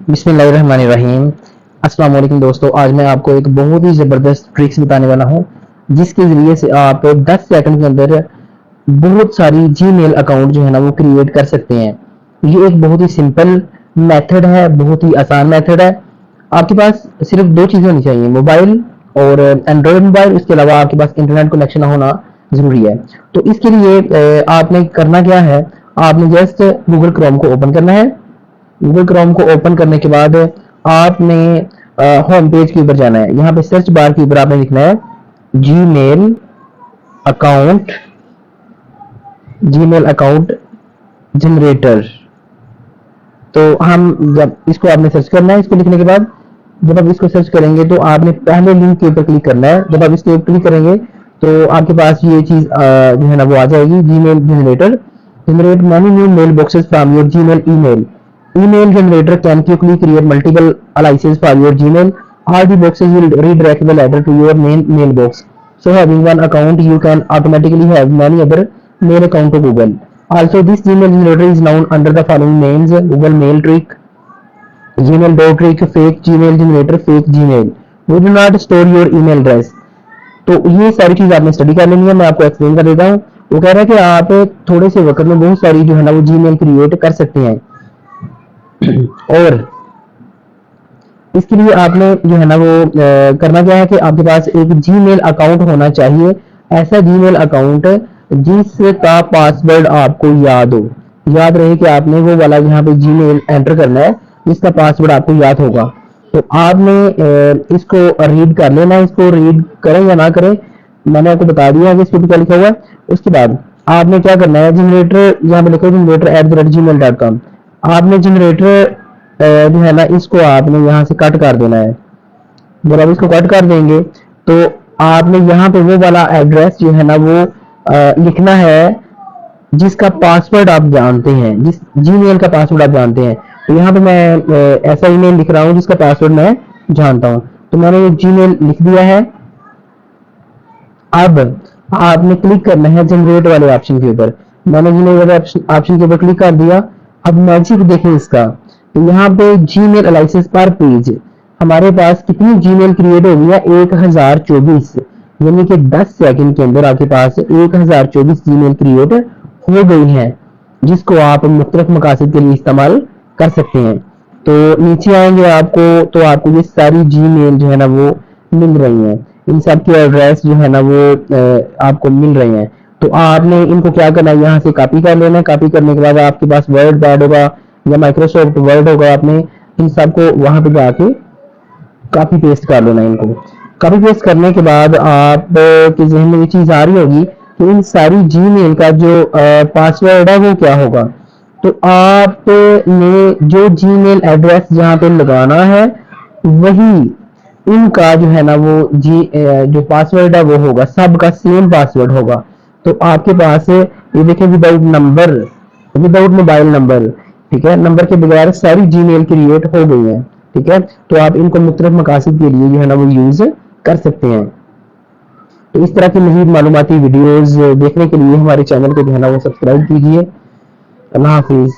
बिस्मिल्लाहिर्रहमानिर्रहीम। अस्सलाम वालेकुम दोस्तों, आज मैं आपको एक बहुत ही ज़बरदस्त ट्रिक्स बताने वाला हूँ जिसके ज़रिए से आप 10 सेकंड के अंदर बहुत सारी जीमेल अकाउंट जो है ना वो क्रिएट कर सकते हैं। ये एक बहुत ही सिंपल मेथड है, बहुत ही आसान मेथड है। आपके पास सिर्फ दो चीज़ें होनी चाहिए, मोबाइल और एंड्रॉयड मोबाइल। इसके अलावा आपके पास इंटरनेट कनेक्शन होना ज़रूरी है। तो इसके लिए आपने करना क्या है, आपने जस्ट गूगल क्रोम को ओपन करना है। गूगल क्रोम को ओपन करने के बाद आपने होम पेज के ऊपर जाना है। यहाँ पे सर्च बार के ऊपर आपने लिखना है Gmail account, Gmail account generator. तो हम जब इसको आपने सर्च करना है, इसको लिखने के बाद जब आप इसको सर्च करेंगे तो आपने पहले लिंक के ऊपर क्लिक करना है। जब आप इसके ऊपर क्लिक करेंगे तो आपके पास ये चीज जो है ना वो आ जाएगी, Gmail generator. Generate many new mailboxes from your Gmail email. Email generator can quickly create multiple aliases for your Gmail. All the boxes will redirect the letter to your main mailbox. So having one account, you can automatically have many other mail account to Google. Also, this Gmail generator is known under the following names: Google Mail Trick, Gmail Dot Trick, Fake Gmail Generator, Fake Gmail. We do not store your email address. तो ये सारी चीज आपने study कर लेनी है, मैं आपको एक्सप्लेन कर देता हूँ। वो कह रहा है कि आप थोड़े से वक्त में बहुत सारी जो है ना वो जीमेल क्रिएट कर सकते हैं। और इसके लिए आपने जो है ना वो करना क्या है कि आपके पास एक जीमेल अकाउंट होना चाहिए। ऐसा जीमेल अकाउंट जिसका पासवर्ड आपको याद हो, याद रहे कि आपने वो वाला यहाँ पे जीमेल एंटर करना है जिसका पासवर्ड आपको याद होगा। तो आपने इसको रीड कर लेना है। इसको रीड करें या ना करें मैंने आपको बता दिया है कि इसको क्या लिखा हुआ है। उसके बाद आपने क्या करना है, जनरेटर यहाँ पे लिखा है generator@gmail.com। आपने जनरेटर जो है ना इसको आपने यहाँ से कट कर देना है। जब आप इसको कट कर देंगे तो आपने यहाँ पे वो वाला एड्रेस जो है ना वो लिखना है जिसका पासवर्ड आप जानते हैं, जिस जीमेल का पासवर्ड आप जानते हैं। तो यहाँ पे मैं ऐसा ईमेल लिख रहा हूँ जिसका पासवर्ड मैं जानता हूँ। तो मैंने ये जीमेल लिख दिया है। अब आपने क्लिक करना है जनरेट वाले ऑप्शन के ऊपर। मैंने जनरेट वाले ऑप्शन के ऊपर क्लिक कर दिया। अब मैजिक देखें इसका, तो यहाँ पे जीमेल एलाइसिस पर पेज हमारे पास कितनी जीमेल क्रिएट हो गई है, 1024। यानी कि 10 सेकंड के अंदर आपके पास 1024 जीमेल क्रिएट हो गई हैं जिसको आप मुख्तलिफ मकासद के लिए इस्तेमाल कर सकते हैं। तो नीचे आएंगे आपको तो आपको ये सारी जीमेल जो है ना वो मिल रही हैं। इन सब के एड्रेस जो है ना वो आपको मिल रहे हैं। तो आपने इनको क्या करना है, यहाँ से कॉपी कर लेना है। कॉपी करने के बाद आपके पास वर्ड पैड होगा या माइक्रोसॉफ्ट वर्ड होगा, आपने इन सबको वहां पे जाके कॉपी पेस्ट कर लेना है। इनको कॉपी पेस्ट करने के बाद आप के जहन में ये चीज आ रही होगी कि इन सारी जीमेल का जो पासवर्ड है वो क्या होगा। तो आपने जो जीमेल एड्रेस जहाँ पे लगाना है वही इनका जो है ना वो जो पासवर्ड है वो होगा, सबका सेम पासवर्ड होगा। तो आपके पास ये देखें, without number, without mobile number, ठीक है, नंबर के बगैर सारी जीमेल क्रिएट हो गई है। ठीक है, तो आप इनको मुख्तलिफ मकासद के लिए जो है ना वो यूज कर सकते हैं। तो इस तरह की मज़ीद मालूमाती वीडियोस देखने के लिए हमारे चैनल को जो है ना वो सब्सक्राइब कीजिए। अल्लाह हाफिज।